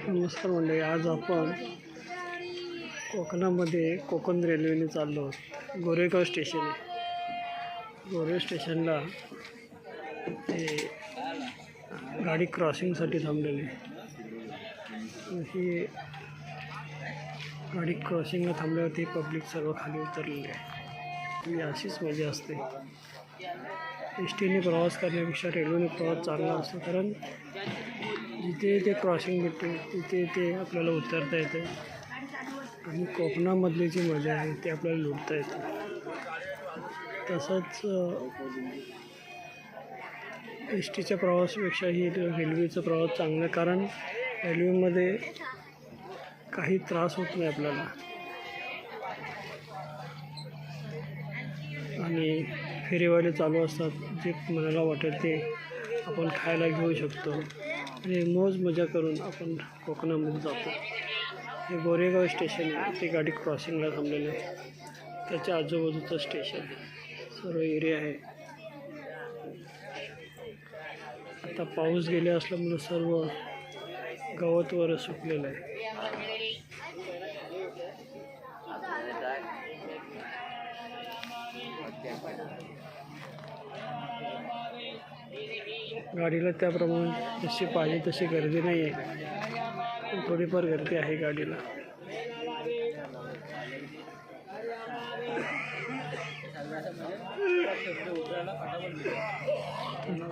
नमस्कार मंडळी, आज आपण कोकणामध्ये कोकण रेल्वेने चाललो आहोत. गोरेगाव स्टेशन आहे. गोरेगाव स्टेशनला ते गाडी क्रॉसिंगसाठी थांबलेली आहे. ही गाडी क्रॉसिंगला थांबल्यावरती पब्लिक सर्व खाली उतरलेली आहे. ही अशीच मजा असते. एस टीने प्रवास करण्यापेक्षा रेल्वेने प्रवास चांगला असतो, कारण जिथे ते क्रॉसिंग भेटते तिथे ते आपल्याला उतरता येतं आणि कोकणामधली जी मजा आहे ती आपल्याला लुटता येते. तसंच एस टीच्या प्रवासापेक्षाही रेल्वेचा प्रवास चांगला आहे, कारण रेल्वेमध्ये काही त्रास होत नाही आपल्याला आणि फेरीवाले चालू असतात. जे मनाला वाटेल ते आपण खायला घेऊ शकतो आणि मौज मजा करून आपण कोकणामध्ये जातो. हे गोरेगाव स्टेशन आहे. ते गाडी क्रॉसिंगला थांबलेलं आहे. त्याच्या आजूबाजूचं स्टेशन सर्व एरिया आहे. आता पाऊस गेले असल्यामुळे सर्व गवत वर सुकलेलं आहे. गाडीला त्याप्रमाणे जशी पाहिजे तशी गर्दी नाही आहे, पण थोडीफार गर्दी आहे गाडीला.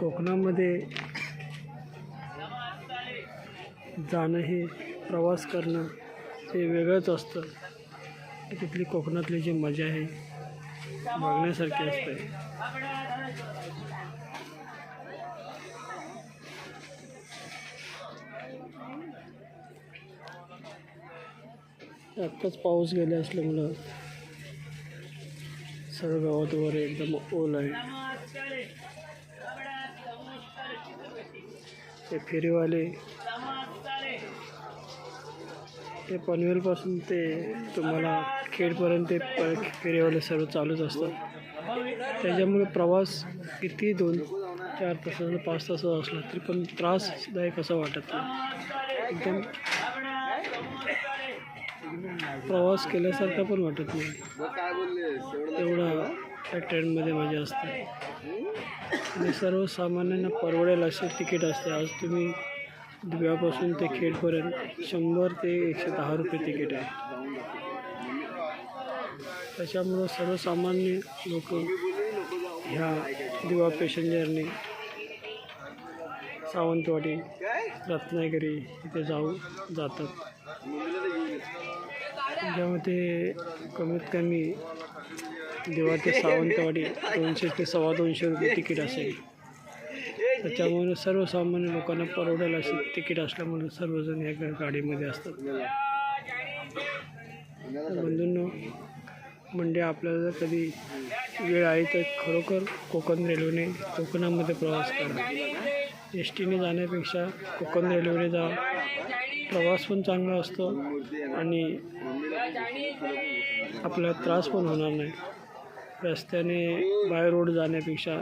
कोकणामध्ये जाणं हे प्रवास करणं हे वेगळंच असतं. तिथली कोकणातली जी मजा आहे बघण्यासारखी असते. आत्ताच पाऊस गेले असल्यामुळं सर्व गावात एकदम ओल आहे. ते फेरीवाले ते पनवेलपासून ते तुम्हाला खेडपर्यंत ते फेरीवाले सर्व चालूच असतात. त्याच्यामुळे प्रवास किती 2-4 तासाचा 5 तासाचा असला तरी पण त्रासदायक असं वाटत नाही. एकदम प्रवास केल्यासारखा पण वाटत नाही. एवढा त्या ट्रेनमध्ये मजा असते आणि सर्वसामान्यांना परवडेल असे तिकीट असते. आज तुम्ही दिव्यापासून ते खेडपर्यंत 100 ते 110 रुपये तिकीट आहे. त्याच्यामुळं सर्वसामान्य लोक ह्या दिवा पॅसेंजरने सावंतवाडी, रत्नागिरी इथे जातात. ज्यामध्ये कमीत कमी दिवा ते सावंतवाडी 200 ते 225 रुपये तिकीट असेल. त्याच्यामुळे सर्वसामान्य लोकांना परवडेल असे तिकीट असल्यामुळे सर्वजण या गाडीमध्ये असतात. बंधूंनो, म्हणजे आपल्याला कधी वेळ आहे तर खरोखर कोकण रेल्वेने कोकणामध्ये प्रवास करा. एस टीने जाण्यापेक्षा कोकण रेल्वेने जा. प्रवास पण चांगला असतो आणि आपल्याला त्रास पण होणार नाही. रस्त्याने बाय रोड जाण्यापेक्षा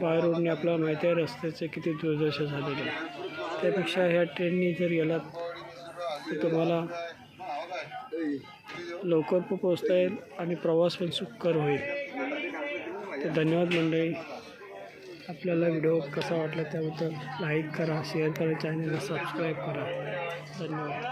बाय रोडने आपल्याला माहिती आहे रस्त्याचे किती दुर्दशा झालेली आहे. त्यापेक्षा ह्या ट्रेननी जर गेलात तर तुम्हाला लवकर पोहोचता येईल आणि प्रवास पण सुखकर होईल. तर धन्यवाद मंडळी. आपल्याला व्हिडिओ कसा वाटला त्याबद्दल लाईक करा, शेअर करा, चॅनलला सबस्क्राईब करा. धन्यवाद.